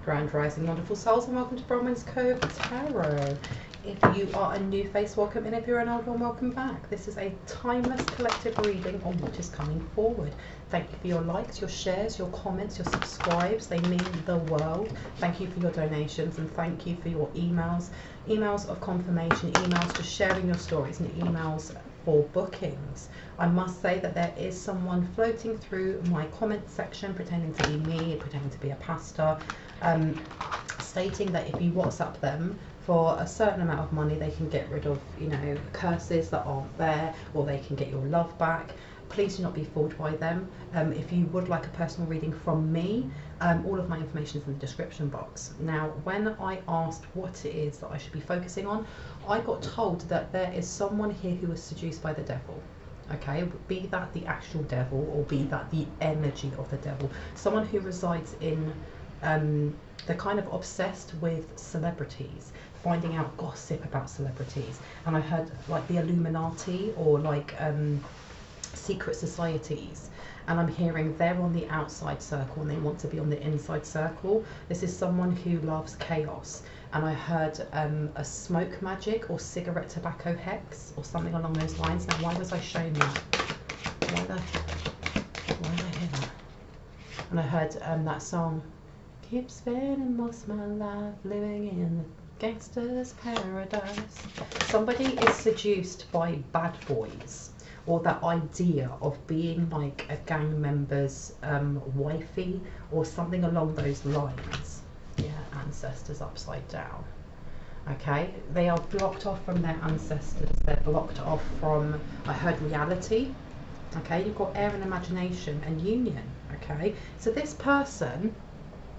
Grand Rising, wonderful souls, and welcome to Bronwen's Cove Tarot. If you are a new face, welcome, and if you're an old one, welcome back. This is a timeless collective reading on what is coming forward. Thank you for your likes, your shares, your comments, your subscribes. They mean the world. Thank you for your donations, and thank you for your emails of confirmation, emails for sharing your stories, and emails for bookings. I must say that there is someone floating through my comment section pretending to be me, pretending to be a pastor, stating that if you WhatsApp them for a certain amount of money, they can get rid of, you know, curses that aren't there, or they can get your love back. Please do not be fooled by them. If you would like a personal reading from me, all of my information is in the description box. Now, when I asked what it is that I should be focusing on, I got told that there is someone here who was seduced by the devil. Okay, be that the actual devil or be that the energy of the devil. Someone who resides in, they're kind of obsessed with celebrities, finding out gossip about celebrities. And I heard like the Illuminati or like secret societies, and I'm hearing they're on the outside circle and they want to be on the inside circle. This is someone who loves chaos, and I heard a smoke magic or cigarette tobacco hex or something along those lines. Now, why was I shown that? Why did I hear that? And I heard that song, keep spending most of my life living in gangster's paradise. Somebody is seduced by bad boys, or that idea of being like a gang member's wifey or something along those lines. Yeah, ancestors upside down. Okay, they are blocked off from their ancestors. They're blocked off from, I heard, reality. Okay, you've got air and imagination and union. Okay, so this person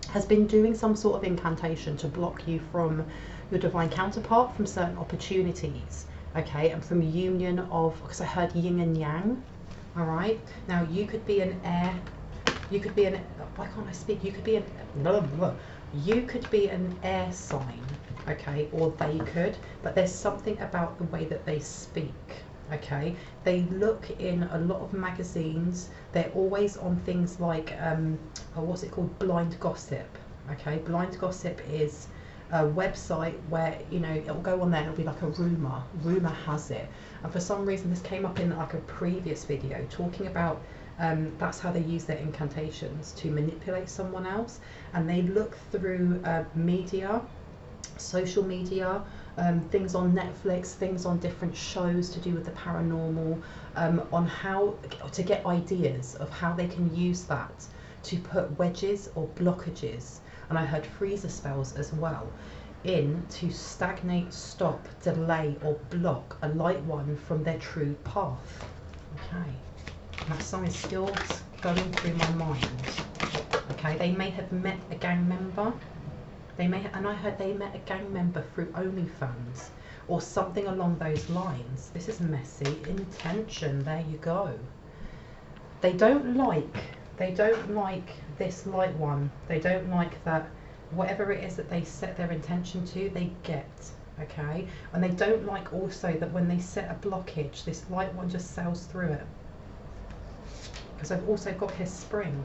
has been doing some sort of incantation to block you from your divine counterpart, from certain opportunities. Okay, and from union of, because I heard yin and yang. All right, now you could be an air, you could be an, why can't I speak? You could be an, blah, blah. You could be an air sign, okay, or they could, but there's something about the way that they speak. Okay, they look in a lot of magazines. They're always on things like what's it called, blind gossip. Okay, blind gossip is a website where, you know, it'll go on there and it'll be like a rumor has it, and for some reason this came up in like a previous video talking about that's how they use their incantations to manipulate someone else. And they look through media, social media, things on Netflix, things on different shows to do with the paranormal, on how to get ideas of how they can use that to put wedges or blockages, and I heard freezer spells as well, in to stagnate, stop, delay or block a light one from their true path. Okay, and that song is still going through my mind. Okay, they may have met a gang member. They may, and I heard they met a gang member through OnlyFans or something along those lines. This is messy intention. There you go. They don't like this light one. They don't like that whatever it is that they set their intention to, they get. Okay, and they don't like also that when they set a blockage, this light one just sails through it. Because I've also got his spring,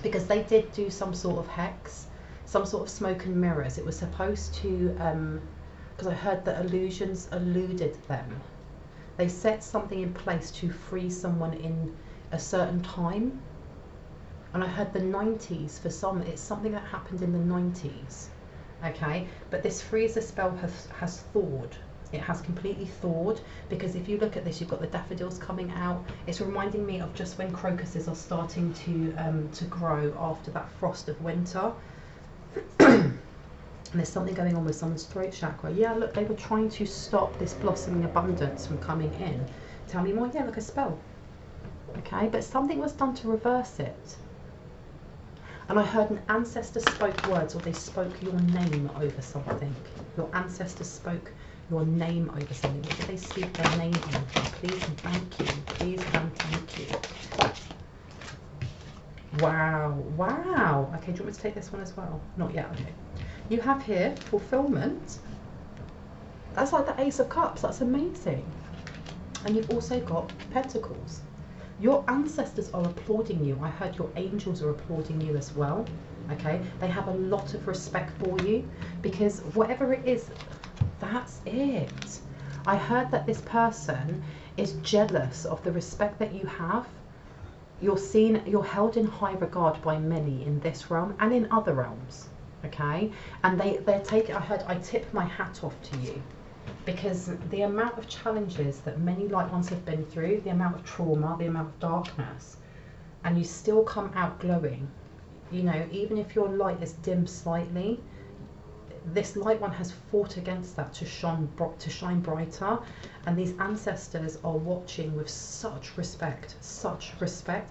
because they did do some sort of hex, some sort of smoke and mirrors. It was supposed to, because I heard that illusions eluded them. They set something in place to free someone in a certain time. And I heard the 90s, for some, it's something that happened in the 90s. Okay, but this freezer spell has thawed. It has completely thawed, because if you look at this, you've got the daffodils coming out. It's reminding me of just when crocuses are starting to grow after that frost of winter. And there's something going on with someone's throat chakra. Yeah, look, they were trying to stop this blossoming abundance from coming in. Tell me more. Yeah, look, a spell. Okay, but something was done to reverse it. And I heard an ancestor spoke words, or they spoke your name over something. Your ancestors spoke your name over something. What did they speak their name over? Please and thank you. Please and thank you. Wow, wow. Okay, do you want me to take this one as well? Not yet, okay. You have here fulfillment. That's like the Ace of Cups. That's amazing. And you've also got Pentacles. Your ancestors are applauding you. I heard your angels are applauding you as well. Okay, they have a lot of respect for you, because whatever it is, that's it. I heard that this person is jealous of the respect that you have. You're seen, you're held in high regard by many in this realm and in other realms. Okay, and they're taking, I heard, I tip my hat off to you, because the amount of challenges that many light ones have been through, the amount of trauma, the amount of darkness, and you still come out glowing. You know, even if your light is dim slightly, this light one has fought against that to shine brighter, and these ancestors are watching with such respect,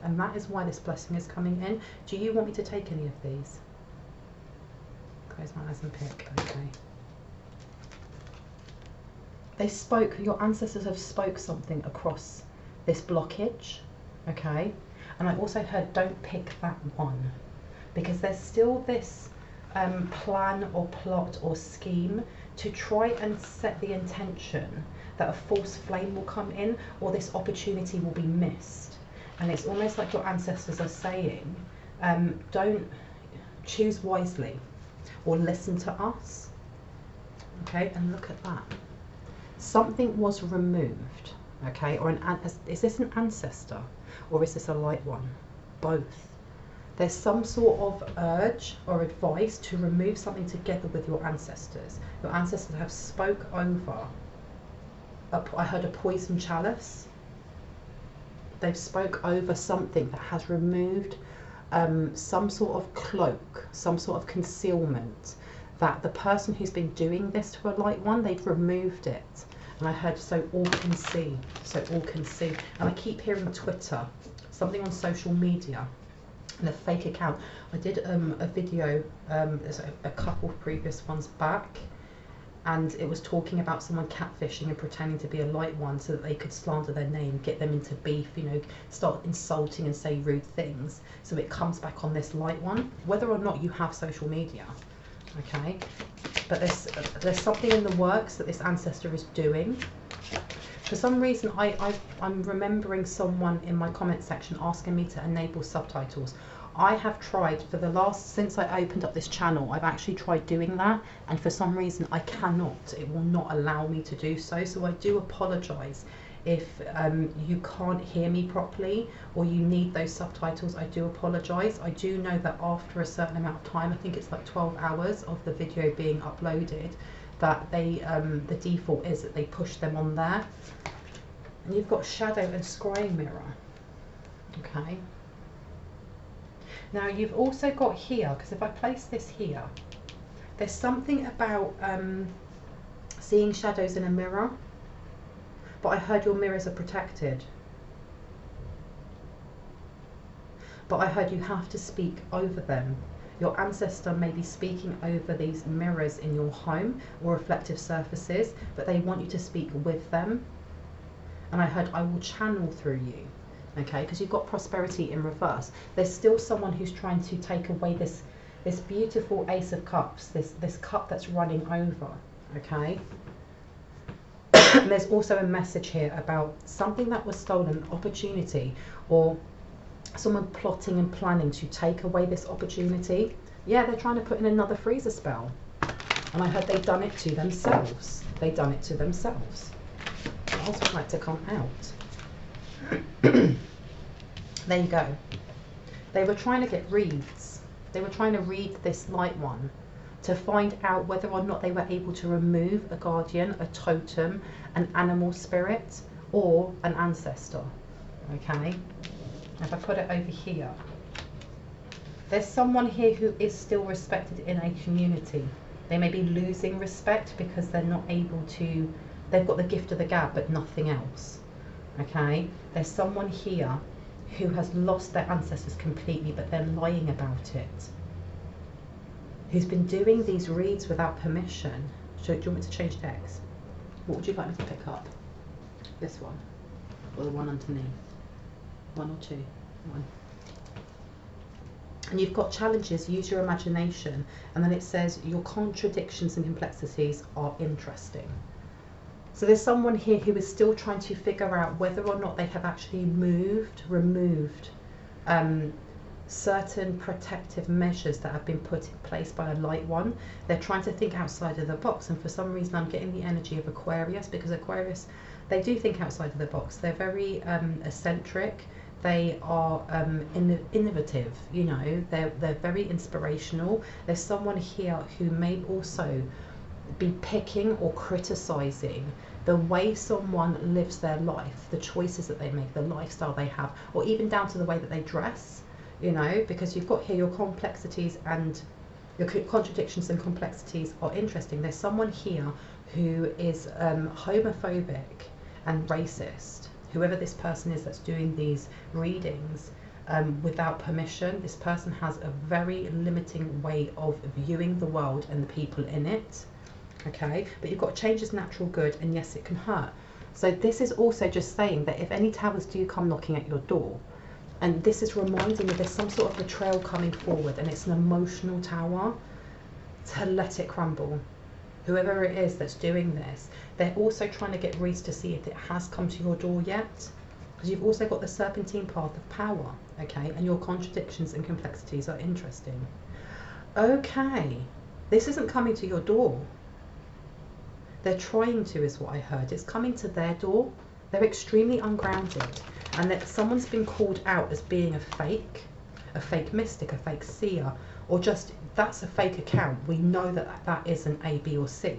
and that is why this blessing is coming in. Do you want me to take any of these? Close my eyes and pick. Okay. They spoke, your ancestors have spoke something across this blockage, okay? And I also heard, don't pick that one, because there's still this plan or plot or scheme to try and set the intention that a false flame will come in, or this opportunity will be missed. And it's almost like your ancestors are saying, don't choose wisely or listen to us. Okay, and look at that. Something was removed, okay? Or is this an ancestor, or is this a light one? Both. There's some sort of urge or advice to remove something together with your ancestors. Your ancestors have spoke over, I heard a poison chalice. They've spoke over something that has removed some sort of cloak, some sort of concealment, that the person who's been doing this to a light one, they've removed it. And I heard, so all can see, so all can see. And I keep hearing Twitter, something on social media, and a fake account. I did a video, there's a couple of previous ones back, and it was talking about someone catfishing and pretending to be a light one so that they could slander their name, get them into beef, you know, start insulting and say rude things. So it comes back on this light one, whether or not you have social media, okay? But there's something in the works that this ancestor is doing. For some reason, I'm remembering someone in my comment section asking me to enable subtitles. I have tried for the last, since I opened up this channel, I've actually tried doing that, and for some reason I cannot. It will not allow me to do so. So I do apologise if you can't hear me properly or you need those subtitles. I do apologise. I do know that after a certain amount of time, I think it's like 12 hours of the video being uploaded, that they the default is that they push them on there. And you've got shadow and scrying mirror, okay? Now you've also got here, because if I place this here, there's something about seeing shadows in a mirror, but I heard your mirrors are protected. But I heard you have to speak over them. Your ancestor may be speaking over these mirrors in your home or reflective surfaces, but they want you to speak with them. And I heard, I will channel through you. Okay, because you've got prosperity in reverse. There's still someone who's trying to take away this beautiful Ace of Cups, this cup that's running over, okay? And there's also a message here about something that was stolen, opportunity, or someone plotting and planning to take away this opportunity. Yeah, they're trying to put in another freezer spell. And I heard they've done it to themselves. They've done it to themselves. What else would like to come out? There you go. They were trying to get reads. They were trying to read this light one to find out whether or not they were able to remove a guardian, a totem, an animal spirit, or an ancestor. Okay? If I put it over here, there's someone here who is still respected in a community. They may be losing respect because they're not able to, they've got the gift of the gab but nothing else. Okay, there's someone here who has lost their ancestors completely, but they're lying about it, who's been doing these reads without permission. So do you want me to change decks? What would you like me to pick up? This one or the one underneath? One or two? One. And you've got challenges, use your imagination, and then it says your contradictions and complexities are interesting. So there's someone here who is still trying to figure out whether or not they have actually removed certain protective measures that have been put in place by a light one. They're trying to think outside of the box, and for some reason I'm getting the energy of Aquarius, because Aquarius, they do think outside of the box. They're very eccentric. They are innovative, you know, they're very inspirational. There's someone here who may also be picking or criticizing the way someone lives their life, the choices that they make, the lifestyle they have, or even down to the way that they dress, you know, because you've got here your complexities and your contradictions and complexities are interesting. There's someone here who is homophobic and racist. Whoever this person is that's doing these readings without permission, this person has a very limiting way of viewing the world and the people in it. Okay, but you've got change is natural good, and yes, it can hurt. So this is also just saying that if any towers do come knocking at your door, and this is reminding you there's some sort of betrayal coming forward, and it's an emotional tower, to let it crumble. Whoever it is that's doing this, they're also trying to get Reese to see if it has come to your door yet, because you've also got the serpentine path of power, okay, and your contradictions and complexities are interesting. Okay, this isn't coming to your door. They're trying to, is what I heard. It's coming to their door. They're extremely ungrounded, and that someone's been called out as being a fake mystic, a fake seer, or just that's a fake account. We know that that isn't A, B, or C.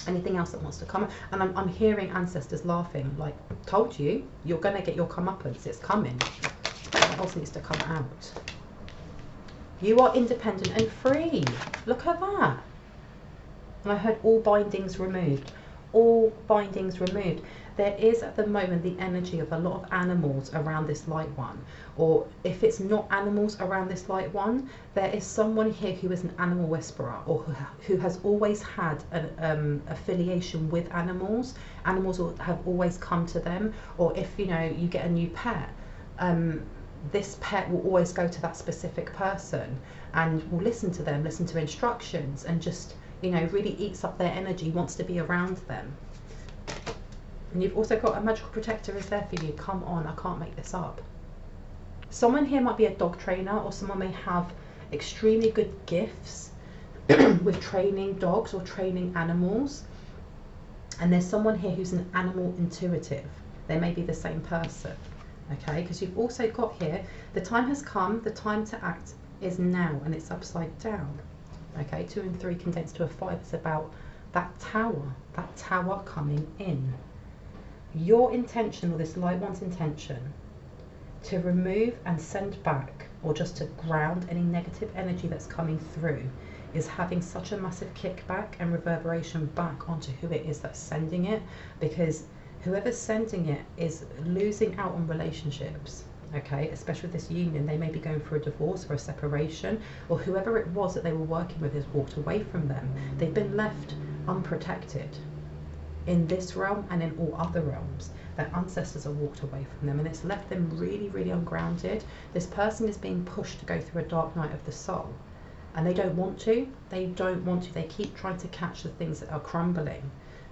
Anything else that wants to come? And I'm hearing ancestors laughing, like, told you, you're going to get your comeuppance. It's coming. What else needs to come out? You are independent and free. Look at that. And I heard all bindings removed. All bindings removed. There is at the moment the energy of a lot of animals around this light one, or if it's not animals around this light one, there is someone here who is an animal whisperer, or who has always had an affiliation with animals. Animals have always come to them, or if you know you get a new pet, this pet will always go to that specific person and will listen to them, listen to instructions, and just, you know, really eats up their energy, wants to be around them. And you've also got a magical protector is there for you. Come on, I can't make this up. Someone here might be a dog trainer, or someone may have extremely good gifts with training dogs or training animals. And there's someone here who's an animal intuitive. They may be the same person, okay? Because you've also got here, the time has come, the time to act is now, and it's upside down. Okay, 2 and 3 condensed to a 5. It's about that tower coming in. Your intention, or this light one's intention, to remove and send back, or just to ground any negative energy that's coming through, is having such a massive kickback and reverberation back onto who it is that's sending it, because whoever's sending it is losing out on relationships. Okay, especially with this union, they may be going for a divorce or a separation, or whoever it was that they were working with has walked away from them. They've been left unprotected in this realm and in all other realms. Their ancestors have walked away from them, and it's left them really, really ungrounded. This person is being pushed to go through a dark night of the soul, and they don't want to. They don't want to. They keep trying to catch the things that are crumbling.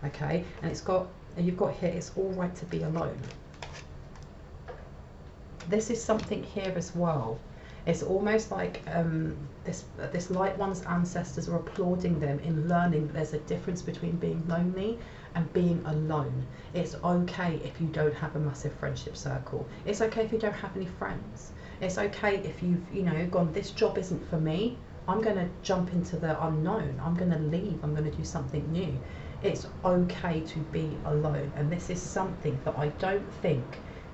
Okay, and you've got here, it's all right to be alone. This is something here as well. It's almost like this light one's ancestors are applauding them in learning that there's a difference between being lonely and being alone. It's okay if you don't have a massive friendship circle. It's okay if you don't have any friends. It's okay if you've, you know, gone, this job isn't for me. I'm going to jump into the unknown. I'm going to leave. I'm going to do something new. It's okay to be alone. And this is something that I don't think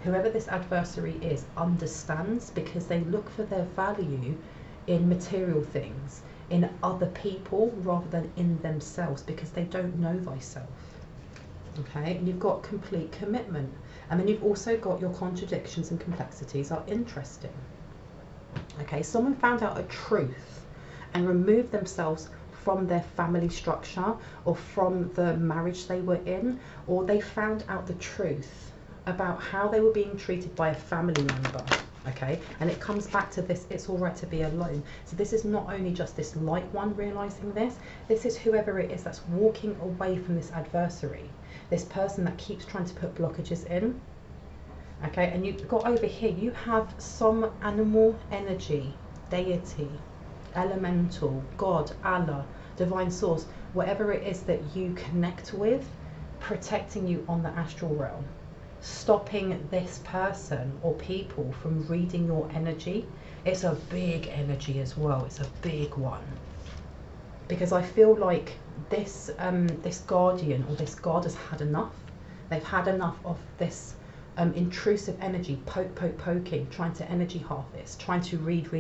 whoever this adversary is understands, because they look for their value in material things, in other people, rather than in themselves, because they don't know thyself. Okay, and you've got complete commitment. And then you've also got your contradictions and complexities are interesting. Okay, someone found out a truth and removed themselves from their family structure, or from the marriage they were in, or they found out the truth about how they were being treated by a family member. Okay, and it comes back to this, it's all right to be alone. So this is not only just this light one realizing this is whoever it is that's walking away from this adversary, this person that keeps trying to put blockages in. Okay, and you've got over here, you have some animal energy, deity, elemental, God, Allah, divine source, whatever it is that you connect with, protecting you on the astral realm, stopping this person or people from reading your energy. It's a big energy as well. It's a big one, because I feel like this this guardian or this god has had enough. They've had enough of this intrusive energy, poking, trying to energy harvest, trying to read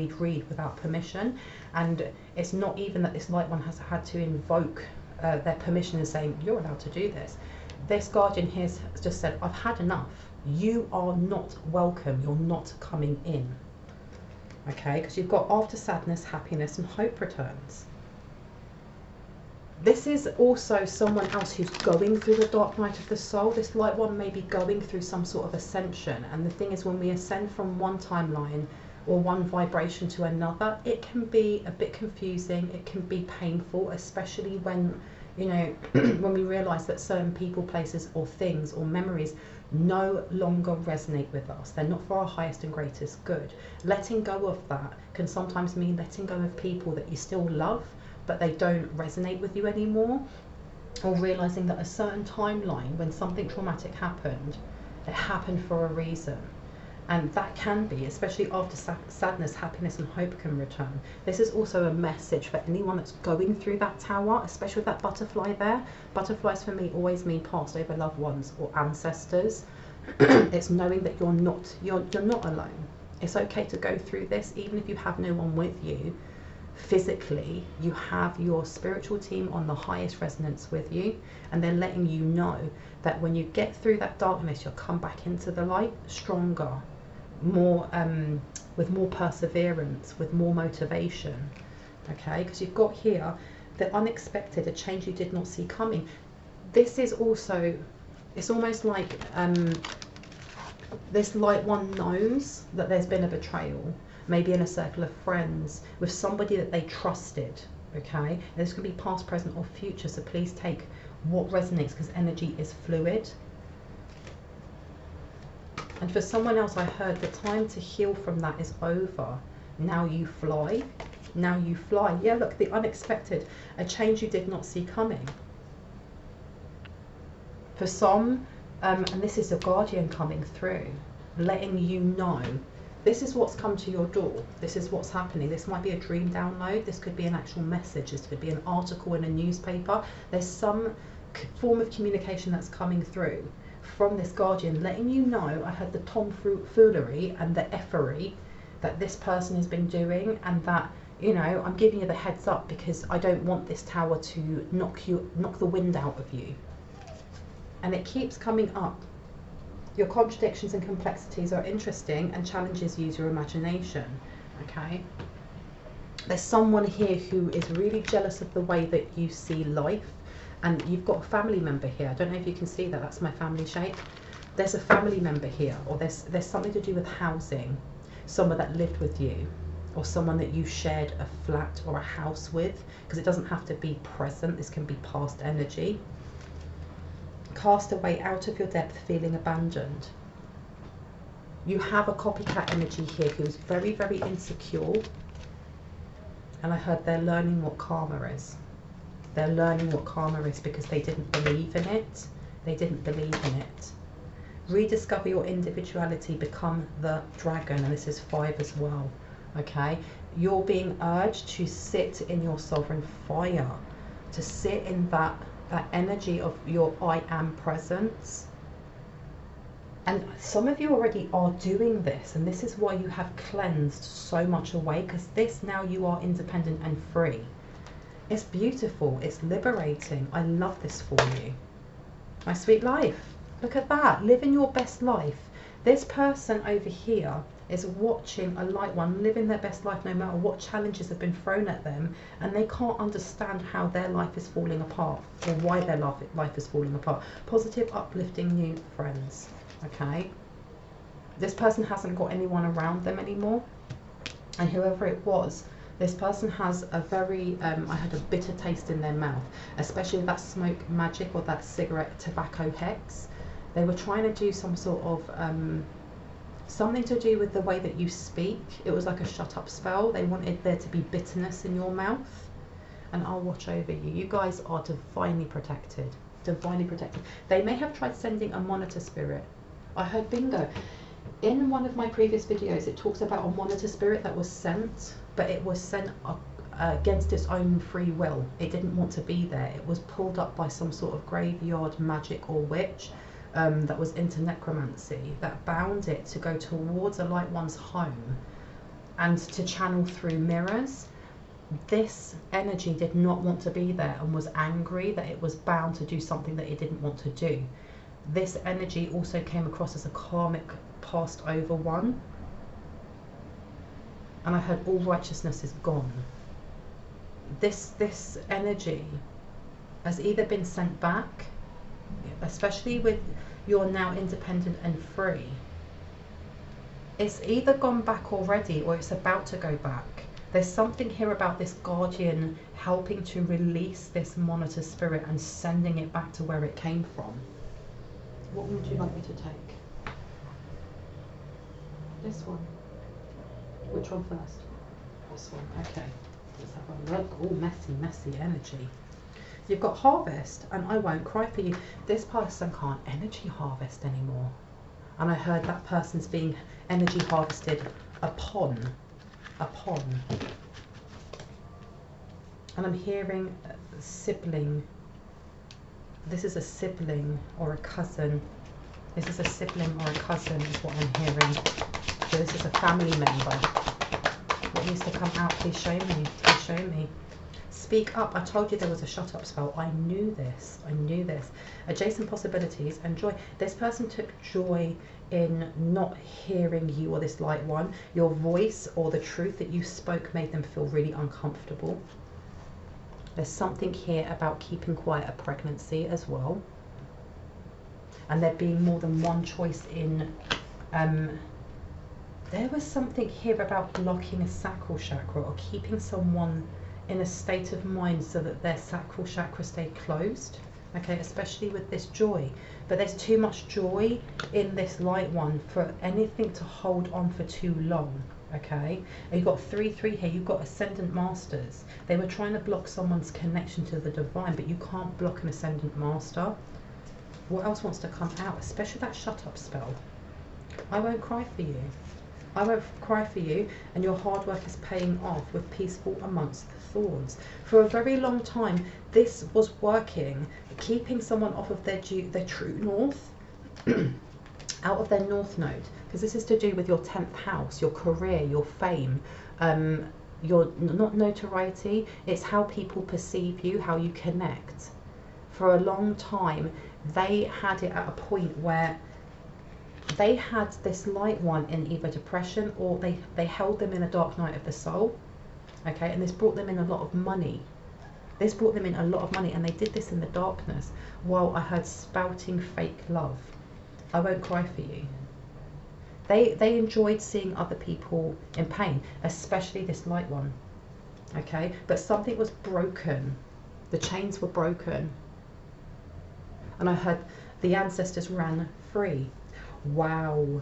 without permission. And it's not even that this light one has had to invoke their permission and saying, you're allowed to do this. This guardian here has just said, I've had enough. You are not welcome. You're not coming in. Okay, because you've got after sadness, happiness, and hope returns. This is also someone else who's going through the dark night of the soul. This light one may be going through some sort of ascension. And the thing is, when we ascend from one timeline or one vibration to another, it can be a bit confusing. It can be painful, especially when, you know, when we realize that certain people, places, or things or memories no longer resonate with us. They're not for our highest and greatest good. Letting go of that can sometimes mean letting go of people that you still love, but they don't resonate with you anymore, or realizing that a certain timeline when something traumatic happened, it happened for a reason. And that can be, especially after sadness, happiness and hope can return. This is also a message for anyone that's going through that tower, especially with that butterfly there. Butterflies for me always mean past over loved ones or ancestors. It's knowing that you're not alone. It's okay to go through this, even if you have no one with you. Physically, you have your spiritual team on the highest resonance with you, and they're letting you know that when you get through that darkness, you'll come back into the light stronger, more with more perseverance, with more motivation. Okay, because you've got here the unexpected, a change you did not see coming. This is also, it's almost like this light one knows that there's been a betrayal, maybe in a circle of friends, with somebody that they trusted. Okay, and this could be past, present, or future, so please take what resonates, because energy is fluid. And for someone else, I heard the time to heal from that is over. Now you fly. Now you fly. Yeah, look, the unexpected, a change you did not see coming. For some, and this is a guardian coming through, letting you know this is what's come to your door. This is what's happening. This might be a dream download. This could be an actual message. This could be an article in a newspaper. There's some form of communication that's coming through from this guardian, letting you know, I heard the tomfoolery and the effery that this person has been doing, and that, you know, I'm giving you the heads up because I don't want this tower to knock the wind out of you. And it keeps coming up. Your contradictions and complexities are interesting and challenges use your imagination. Okay, there's someone here who is really jealous of the way that you see life, and you've got a family member here. I don't know if you can see that. That's my family shape. There's a family member here, or there's something to do with housing, someone that lived with you, or someone that you shared a flat or a house with, because it doesn't have to be present. This can be past energy. Cast away out of your depth, feeling abandoned. You have a copycat energy here who's very, very insecure, and I heard they're learning what karma is. They're learning what karma is because they didn't believe in it. They didn't believe in it. Rediscover your individuality, become the dragon, and this is 5 as well. Okay, you're being urged to sit in your sovereign fire, to sit in that energy of your I am presence. And some of you already are doing this, and this is why you have cleansed so much away, because this, now you are independent and free. It's beautiful, it's liberating. I love this for you. My sweet life, look at that, living your best life. This person over here is watching a light one living their best life no matter what challenges have been thrown at them, and they can't understand how their life is falling apart, or why their life is falling apart. Positive, uplifting new friends. Okay, this person hasn't got anyone around them anymore, and whoever it was, this person has a very I had a bitter taste in their mouth, especially with that smoke magic or that cigarette tobacco hex. They were trying to do some sort of something to do with the way that you speak. It was like a shut up spell. They wanted there to be bitterness in your mouth. And I'll watch over you. You guys are divinely protected. Divinely protected. They may have tried sending a monitor spirit. I heard bingo. In one of my previous videos, it talks about a monitor spirit that was sent, but it was sent against its own free will. It didn't want to be there. It was pulled up by some sort of graveyard magic or witch that was into necromancy, that bound it to go towards a light one's home and to channel through mirrors. This energy did not want to be there and was angry that it was bound to do something that it didn't want to do. This energy also came across as a karmic passed over one. And I heard all righteousness is gone. This energy has either been sent back, especially with you're now independent and free. It's either gone back already or it's about to go back. There's something here about this guardian helping to release this monitor spirit and sending it back to where it came from. What would you like me to take? This one. Which one first? This one. Okay. Let's have a look. Oh, messy, messy energy. You've got harvest, and I won't cry for you. This person can't energy harvest anymore. And I heard that person's being energy harvested upon. And I'm hearing a sibling. This is a sibling or a cousin. This is a sibling or a cousin is what I'm hearing. So this is a family member. What needs to come out? Please show me. Please show me. Speak up. I told you there was a shut up spell. I knew this. I knew this. Adjacent possibilities and joy. This person took joy in not hearing you or this light one. Your voice or the truth that you spoke made them feel really uncomfortable. There's something here about keeping quiet a pregnancy as well. And there being more than one choice in... there was something here about blocking a sacral chakra or keeping someone in a state of mind so that their sacral chakra stayed closed. Okay, especially with this joy. But there's too much joy in this light one for anything to hold on for too long. Okay, and you've got 3-3 here. You've got Ascendant Masters. They were trying to block someone's connection to the divine, but you can't block an Ascendant Master. What else wants to come out? Especially that shut up spell. I won't cry for you. I won't cry for you, and your hard work is paying off with peaceful amongst the thorns. For a very long time, this was working, keeping someone off of their true north, out of their north node, because this is to do with your 10th house, your career, your fame, your not notoriety. It's how people perceive you, how you connect. For a long time, they had it at a point where they had this light one in either depression or they held them in a dark night of the soul. Okay, and this brought them in a lot of money. This brought them in a lot of money, and they did this in the darkness while I heard spouting fake love. I won't cry for you. They enjoyed seeing other people in pain, especially this light one. Okay, but something was broken. The chains were broken. And I heard the ancestors ran free. Wow.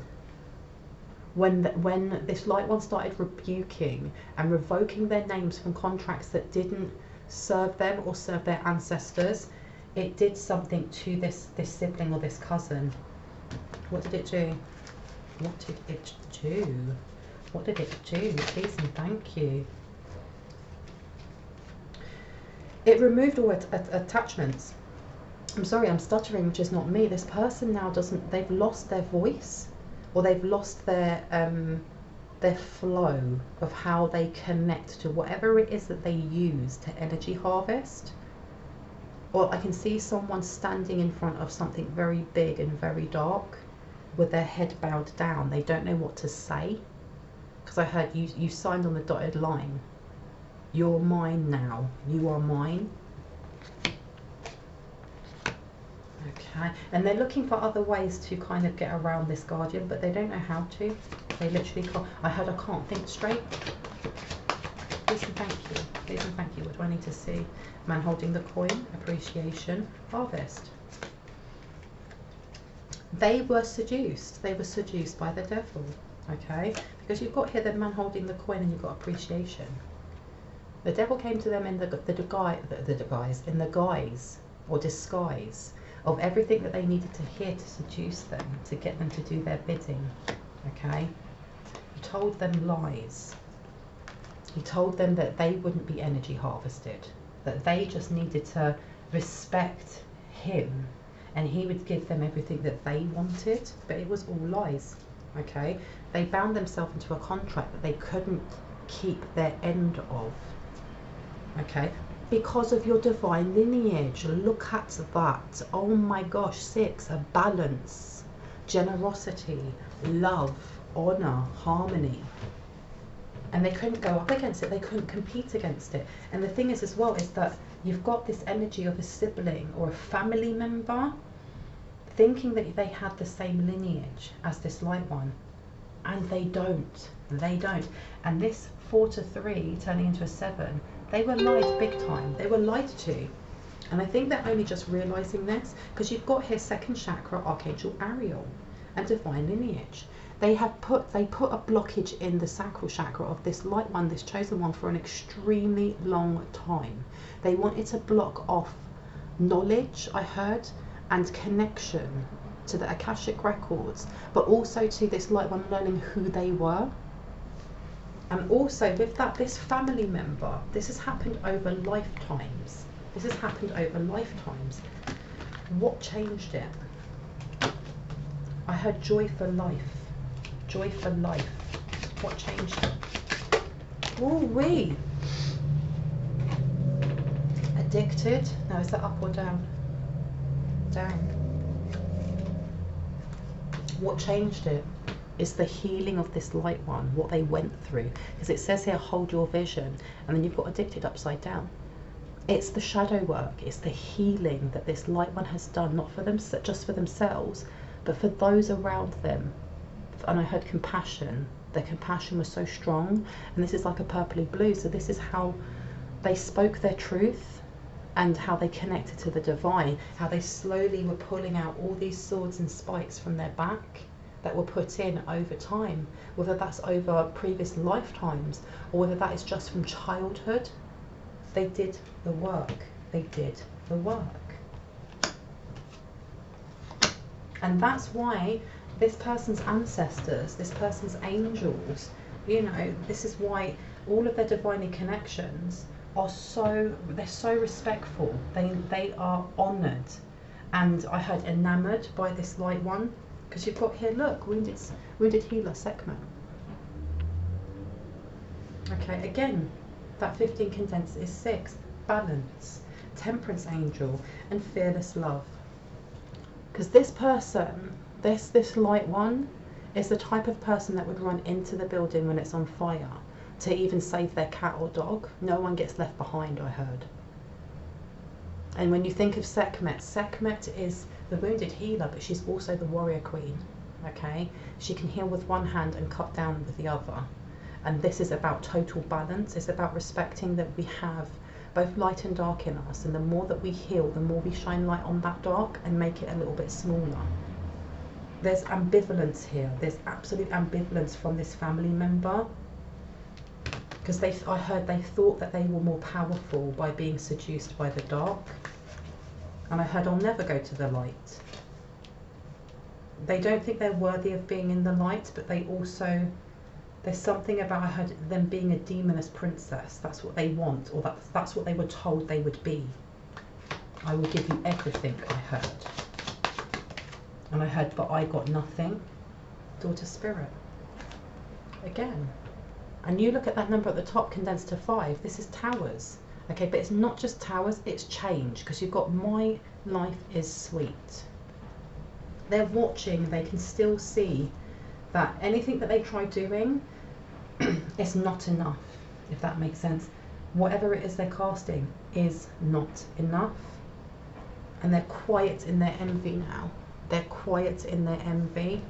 When this light one started rebuking and revoking their names from contracts that didn't serve them or serve their ancestors, it did something to this sibling or this cousin. What did it do? What did it do? What did it do? Please and thank you. It removed all attachments. I'm sorry, I'm stuttering, which is not me. This person now doesn't, they've lost their voice, or they've lost their flow of how they connect to whatever it is that they use to energy harvest. Or I can see someone standing in front of something very big and very dark with their head bowed down. They don't know what to say, because I heard you signed on the dotted line. You're mine now. You are mine. Okay, and they're looking for other ways to kind of get around this guardian, but they don't know how to. They literally can't. I heard I can't think straight. Please and thank you. Please and thank you. What do I need to see? Man holding the coin. Appreciation. Harvest. They were seduced. They were seduced by the devil. Okay, because you've got here the man holding the coin, and you've got appreciation. The devil came to them in the guise or disguise of everything that they needed to hear to seduce them, to get them to do their bidding. Okay, he told them lies. He told them that they wouldn't be energy harvested, that they just needed to respect him, and he would give them everything that they wanted. But it was all lies. Okay, they bound themselves into a contract that they couldn't keep their end of. Okay, because of your divine lineage. Look at that. Oh my gosh. 6, a balance, generosity, love, honor, harmony. And they couldn't go up against it. They couldn't compete against it. And the thing is as well is that you've got this energy of a sibling or a family member thinking that they had the same lineage as this light one, and they don't. They don't. And this 4 to 3 turning into a 7, they were lied big time. They were lied to. And I think they're only just realizing this because you've got here 2nd chakra, Archangel Ariel, and divine lineage. They put a blockage in the sacral chakra of this light one, this chosen one, for an extremely long time. They wanted to block off knowledge, I heard, and connection to the Akashic records, but also to this light one learning who they were. And also with that, this family member, this has happened over lifetimes. This has happened over lifetimes. What changed it? I heard joy for life. Joy for life. What changed it? Ooh-wee. Addicted. Now, is that up or down? Down. What changed it is the healing of this light one, what they went through. Because it says here, hold your vision, and then you've got addicted upside down. It's the shadow work, it's the healing that this light one has done, not for them, just for themselves, but for those around them. And I heard compassion. Their compassion was so strong, and this is like a purpley blue, so this is how they spoke their truth and how they connected to the divine, how they slowly were pulling out all these swords and spikes from their back that were put in over time, whether that's over previous lifetimes or whether that is just from childhood. They did the work. They did the work. And that's why this person's ancestors, this person's angels, you know, this is why all of their divine connections are they're so respectful. They are honoured. And I heard enamoured by this light one, because you've got here, look, wounded healer, Sekhmet. Okay, again, that 15 condensed is 6, balance, temperance angel, and fearless love. Because this person, this light one, is the type of person that would run into the building when it's on fire to even save their cat or dog. No one gets left behind, I heard. And when you think of Sekhmet, Sekhmet is the wounded healer, but she's also the warrior queen. Okay, she can heal with one hand and cut down with the other. And this is about total balance. It's about respecting that we have both light and dark in us, and the more that we heal, the more we shine light on that dark and make it a little bit smaller. There's ambivalence here. There's absolute ambivalence from this family member, because I heard they thought that they were more powerful by being seduced by the dark. And I heard, I'll never go to the light. They don't think they're worthy of being in the light, but they also, there's something about, I heard, them being a demoness princess. That's what they want, or that's what they were told they would be. I will give you everything, I heard. And I heard, but I got nothing. Daughter spirit. Again. And you look at that number at the top, condensed to 5. This is towers. Okay, but it's not just towers, it's change. Because you've got my life is sweet. They're watching, they can still see that anything that they try doing is not enough, if that makes sense. Whatever it is they're casting is not enough. And they're quiet in their envy now. They're quiet in their envy.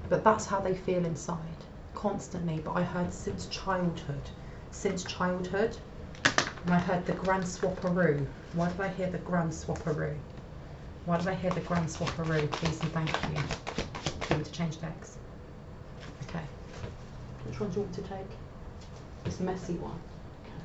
But that's how they feel inside, constantly. But I heard since childhood. Since childhood. And I heard the grand swapperoo. Why did I hear the grand swapperoo? Why did I hear the Grand Swapperoo? Please and thank you. Do you want to change decks? Okay. Which one do you want to take? This messy one. Okay.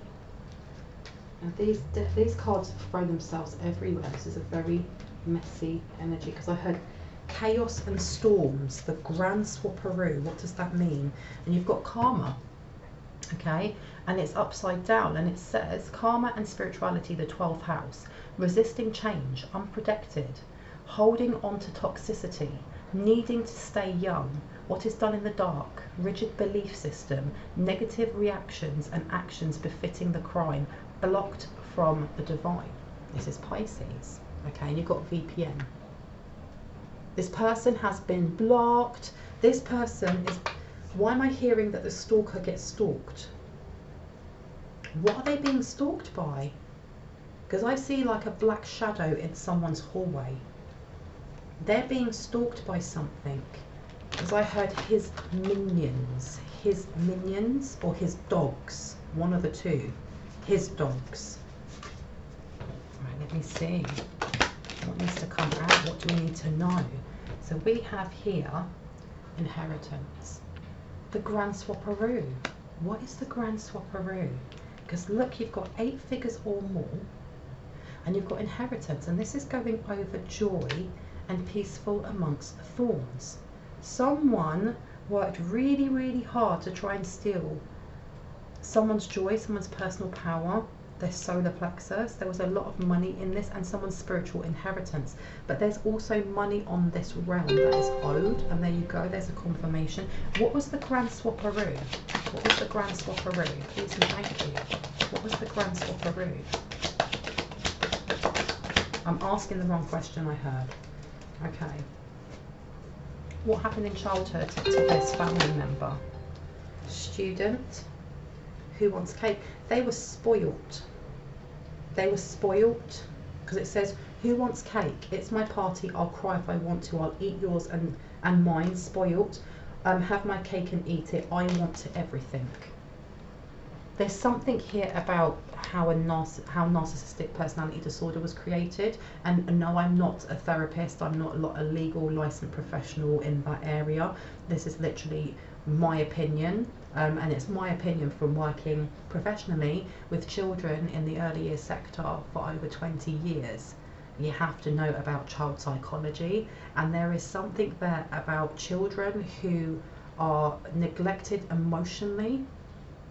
And these cards throw themselves everywhere. This is a very messy energy, because I heard chaos and storms, the Grand Swapperoo. What does that mean? And you've got karma. Okay, and it's upside down, and it says karma and spirituality, the 12th house, resisting change, unprotected, holding on to toxicity, needing to stay young, what is done in the dark, rigid belief system, negative reactions and actions befitting the crime, blocked from the divine. This is Pisces. Okay, and you've got VPN. This person has been blocked. This person is... Why am I hearing that the stalker gets stalked? What are they being stalked by? Because I see like a black shadow in someone's hallway. They're being stalked by something. Because I heard his minions. His minions or his dogs. One of the two. His dogs. Right, let me see. What needs to come out? What do we need to know? So we have here inheritance. The Grand Swapperoo. What is the Grand Swapperoo? Because look, you've got 8 figures or more, and you've got inheritance, and this is going over joy and peaceful amongst thorns. Someone worked really, really hard to try and steal someone's joy, someone's personal power, their solar plexus. There was a lot of money in this, and someone's spiritual inheritance. But there's also money on this realm that is owed, and there you go, there's a confirmation. What was the Grand Swapperoo? What was the Grand Swapperoo? Please and thank you. What was the Grand Swapperoo? I'm asking the wrong question, I heard. Okay. What happened in childhood to this family member? Student. Who wants cake? They were spoilt. They were spoilt, because it says, who wants cake? It's my party. I'll cry if I want to. I'll eat yours and mine. Spoilt. Have my cake and eat it. I want to everything. There's something here about how narcissistic personality disorder was created. And no, I'm not a therapist. I'm not a legal licensed professional in that area. This is literally my opinion, and it's my opinion from working professionally with children in the early years sector for over 20 years. You have to know about child psychology, and there is something there about children who are neglected emotionally,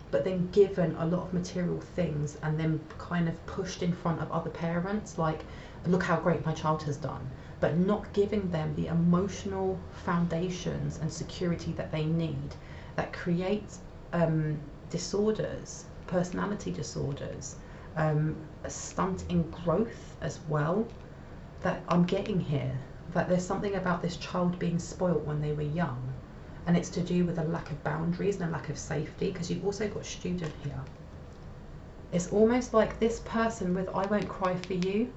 but then given a lot of material things and then kind of pushed in front of other parents, like, look how great my child has done, but not giving them the emotional foundations and security that they need, that creates disorders, personality disorders, a stunt in growth as well, that I'm getting here. That there's something about this child being spoilt when they were young, and it's to do with a lack of boundaries and a lack of safety, because you've also got student here. It's almost like this person with I won't cry for you,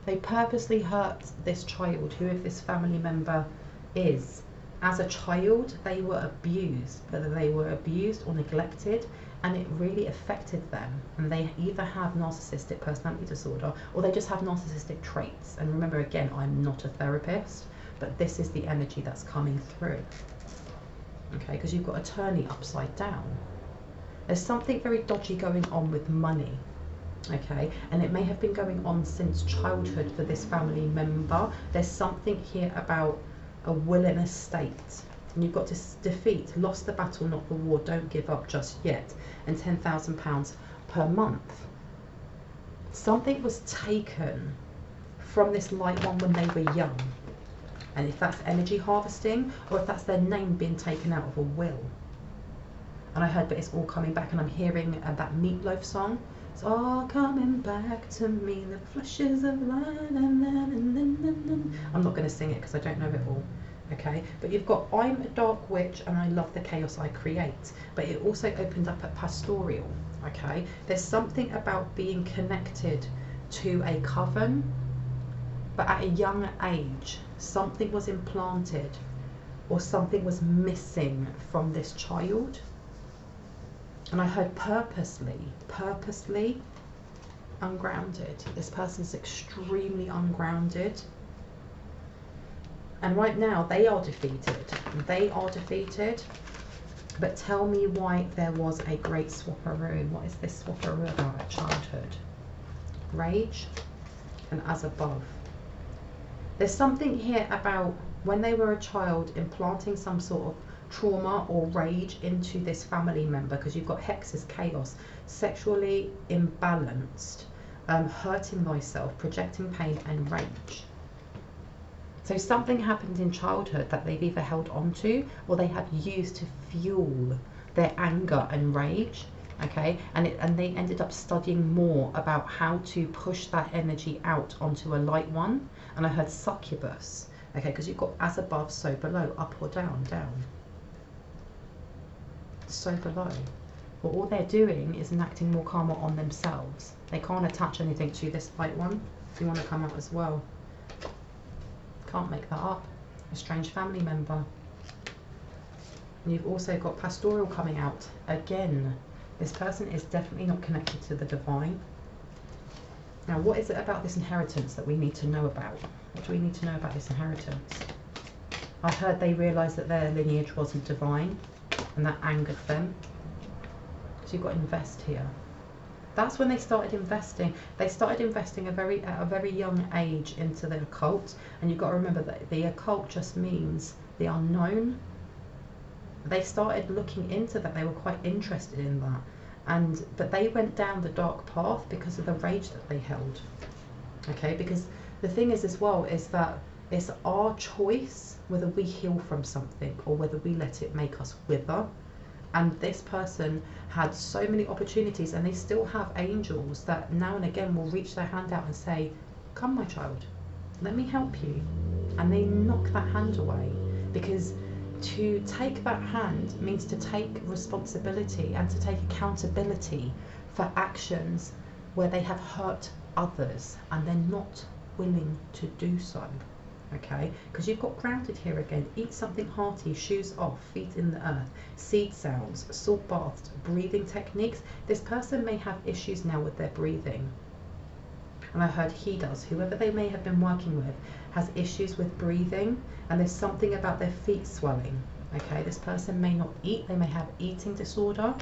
they purposely hurt this child, whoever this family member is. As a child, they were abused, whether they were abused or neglected, and it really affected them. And they either have narcissistic personality disorder, or they just have narcissistic traits. And remember, again, I'm not a therapist, but this is the energy that's coming through. Okay, because you've got attorney upside down. There's something very dodgy going on with money. Okay, and it may have been going on since childhood for this family member. There's something here about a will in a state, and you've got to defeat, lost the battle, not the war, don't give up just yet, and £10,000 per month. Something was taken from this light one when they were young, and if that's energy harvesting, or if that's their name being taken out of a will. And I heard, but it's all coming back, and I'm hearing that Meatloaf song. It's all coming back to me, the flashes of light. I'm not going to sing it because I don't know it all. Okay, but you've got I'm a dark witch and I love the chaos I create. But it also opened up at pastoral. Okay, there's something about being connected to a coven, but at a young age, something was implanted or something was missing from this child. And I heard purposely, Ungrounded. This person's extremely ungrounded. And right now they are defeated. They are defeated. But tell me why there was a great swapperoo. What is this swapperoo about at childhood? Rage and as above. There's something here about when they were a child implanting some sort of trauma or rage into this family member, because you've got hexes, chaos, sexually imbalanced, hurting thyself, projecting pain and rage. So something happened in childhood that they've either held on to or they have used to fuel their anger and rage, okay? And they ended up studying more about how to push that energy out onto a light one. And I heard succubus, okay, because you've got as above, so below, up or down, down. So below. Well, all they're doing is enacting more karma on themselves. They can't attach anything to this light one. If you want to come out as well. Can't make that up. A strange family member. And you've also got pastoral coming out. Again, this person is definitely not connected to the divine. Now, what is it about this inheritance that we need to know about? What do we need to know about this inheritance? I've heard they realised that their lineage wasn't divine, and that angered them. So you've got invest here. That's when they started investing. They started investing at a very young age into the occult. And you've got to remember that the occult just means the unknown. They started looking into that. They were quite interested in that. But they went down the dark path because of the rage that they held. Okay, because the thing is as well is that it's our choice whether we heal from something or whether we let it make us wither. And this person had so many opportunities, and they still have angels that now and again will reach their hand out and say, come my child, let me help you. And they knock that hand away, because to take that hand means to take responsibility and to take accountability for actions where they have hurt others and they're not willing to do so. Okay, because you've got grounded here again. Eat something hearty, shoes off, feet in the earth, seed sounds, salt baths, breathing techniques. This person may have issues now with their breathing. And I heard he does. Whoever they may have been working with has issues with breathing, and there's something about their feet swelling. Okay, this person may not eat. They may have eating disorder.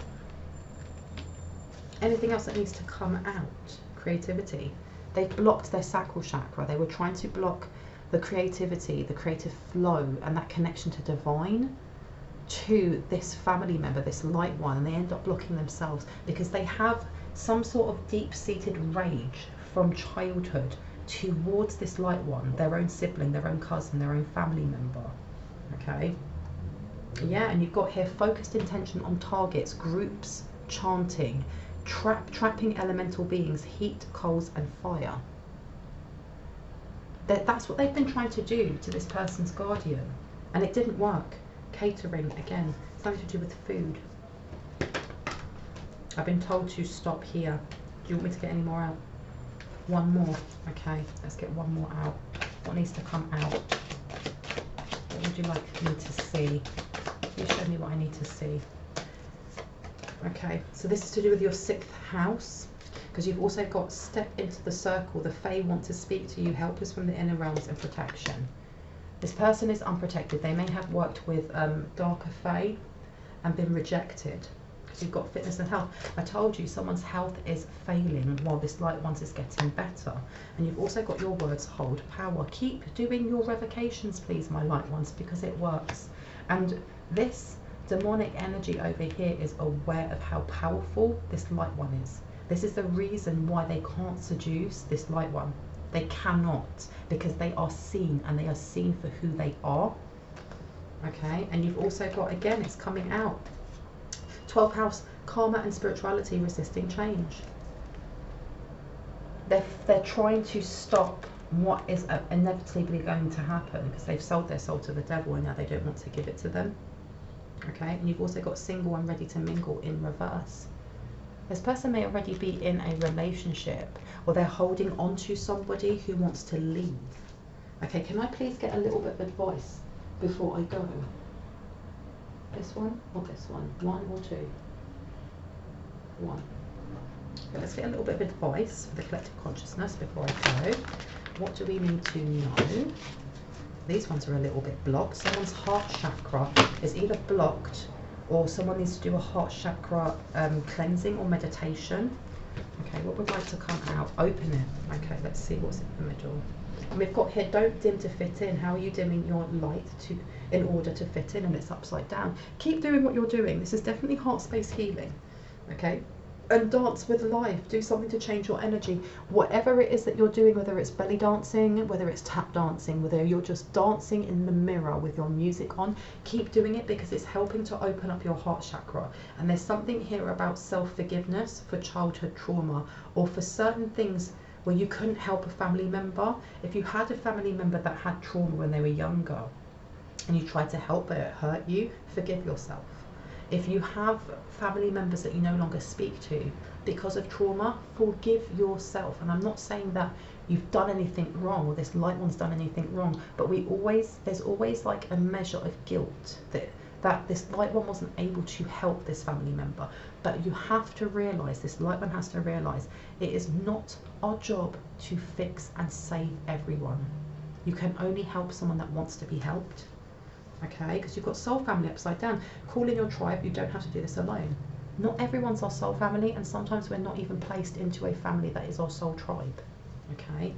Anything else that needs to come out? Creativity. They've blocked their sacral chakra. They were trying to block the creativity, the creative flow, and that connection to divine to this family member, this light one, and they end up blocking themselves because they have some sort of deep-seated rage from childhood towards this light one, their own sibling, their own cousin, their own family member. Okay, yeah, and you've got here focused intention on targets, groups, chanting, trapping elemental beings, heat, coals and fire. That's what they've been trying to do to this person's guardian, and it didn't work. Catering, again, something to do with food. I've been told to stop here. Do you want me to get any more out? One more. Okay, let's get one more out. What needs to come out? What would you like me to see? You show me what I need to see. Okay, so this is to do with your 6th house. Because you've also got step into the circle. The Fae want to speak to you, help us from the inner realms and protection. This person is unprotected. They may have worked with darker Fae and been rejected. Because you've got fitness and health. I told you someone's health is failing while this light one's is getting better. And you've also got your words hold power. Keep doing your revocations, please, my light ones, because it works. And this demonic energy over here is aware of how powerful this light one is. This is the reason why they can't seduce this light one. They cannot, because they are seen, and they are seen for who they are. Okay, and you've also got, again, it's coming out. 12th house, karma and spirituality, resisting change. They're trying to stop what is inevitably going to happen, because they've sold their soul to the devil and now they don't want to give it to them. Okay, and you've also got single and ready to mingle in reverse. This person may already be in a relationship, or they're holding on to somebody who wants to leave. Okay, can I please get a little bit of advice before I go? This one or this one? One or two? One. But let's get a little bit of advice for the collective consciousness before I go. What do we need to know? These ones are a little bit blocked. Someone's heart chakra is either blocked or someone needs to do a heart chakra cleansing or meditation. Okay, what would like to come out? Open it. Okay, let's see what's in the middle. And we've got here, don't dim to fit in. How are you dimming your light in order to fit in? And it's upside down. Keep doing what you're doing. This is definitely heart space healing. Okay, and dance with life. Do something to change your energy. Whatever it is that you're doing, whether it's belly dancing, whether it's tap dancing, whether you're just dancing in the mirror with your music on, keep doing it because it's helping to open up your heart chakra. And there's something here about self-forgiveness for childhood trauma or for certain things where you couldn't help a family member. If you had a family member that had trauma when they were younger and you tried to help but it hurt you, forgive yourself. If you have family members that you no longer speak to because of trauma, forgive yourself. And I'm not saying that you've done anything wrong or this light one's done anything wrong, but there's always like a measure of guilt that this light one wasn't able to help this family member. But you have to realize, this light one has to realize, it is not our job to fix and save everyone. You can only help someone that wants to be helped. Okay, because you've got soul family upside down. Call in your tribe. You don't have to do this alone. Not everyone's our soul family, and sometimes we're not even placed into a family that is our soul tribe. Okay,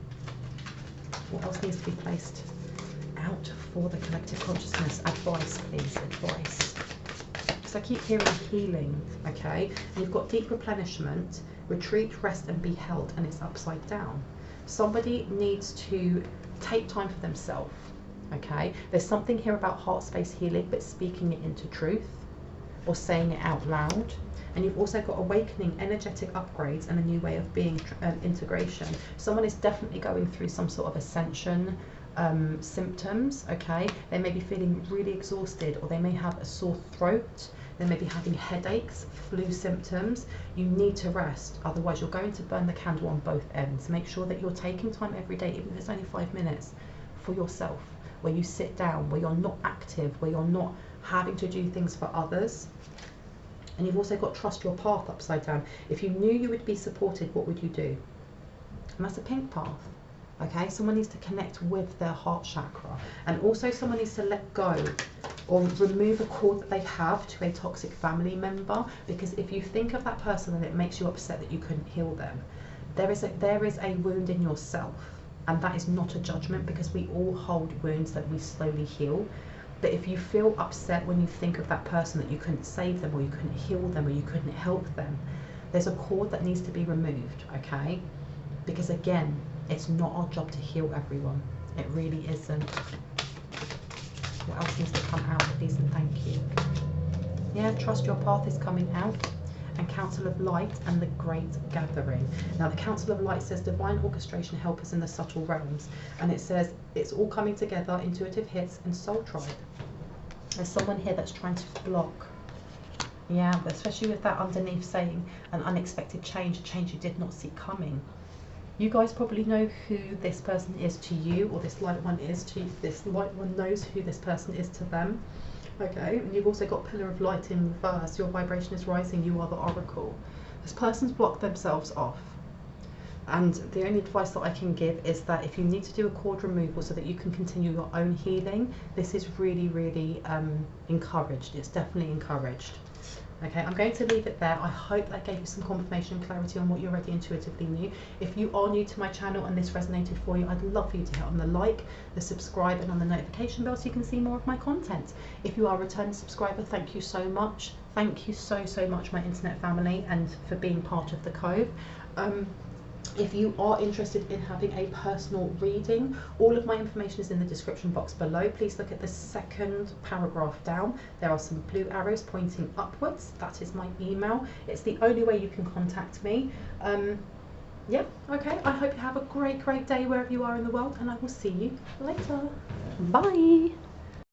what else needs to be placed out for the collective consciousness? Advice, please, advice. Because I keep hearing healing. Okay, and you've got deep replenishment, retreat, rest, and be held, and it's upside down. Somebody needs to take time for themselves. Okay, there's something here about heart space healing, but speaking it into truth or saying it out loud. And you've also got awakening, energetic upgrades, and a new way of being, integration. Someone is definitely going through some sort of ascension symptoms. Okay, they may be feeling really exhausted, or they may have a sore throat. They may be having headaches, flu symptoms. You need to rest, otherwise you're going to burn the candle on both ends. Make sure that you're taking time every day, even if it's only 5 minutes, for yourself, where you sit down, where you're not active, where you're not having to do things for others. And you've also got trust your path upside down. If you knew you would be supported, what would you do? And that's a pink path. Okay, someone needs to connect with their heart chakra. And also someone needs to let go or remove a cord that they have to a toxic family member. Because if you think of that person and it makes you upset that you couldn't heal them, there is a wound in yourself. And that is not a judgment, because we all hold wounds that we slowly heal. But if you feel upset when you think of that person that you couldn't save them, or you couldn't heal them, or you couldn't help them, there's a cord that needs to be removed, okay? Because again, it's not our job to heal everyone. It really isn't. What else needs to come out, please and thank you? Yeah, trust your path is coming out. And Council of Light and the Great Gathering. Now the Council of Light says divine orchestration, help us in the subtle realms. And it says it's all coming together, intuitive hits and soul tribe. There's someone here that's trying to block. Yeah, but especially with that underneath saying an unexpected change, a change you did not see coming. You guys probably know who this person is to you, or this light one is to you. This light one knows who this person is to them. Okay, and you've also got Pillar of Light in reverse. Your vibration is rising, you are the oracle. This person's blocked themselves off. And the only advice that I can give is that if you need to do a cord removal so that you can continue your own healing, this is really, really encouraged. It's definitely encouraged. Okay, I'm going to leave it there. I hope that gave you some confirmation and clarity on what you already intuitively knew. If you are new to my channel and this resonated for you, I'd love for you to hit on the like, the subscribe, and on the notification bell so you can see more of my content. If you are a returning subscriber, thank you so much. Thank you so much, my internet family, and for being part of the Cove. If you are interested in having a personal reading, all of my information is in the description box below. Please look at the second paragraph down. There are some blue arrows pointing upwards. That is my email. It's the only way you can contact me. Yeah, okay. I hope you have a great day wherever you are in the world, and I will see you later. Bye.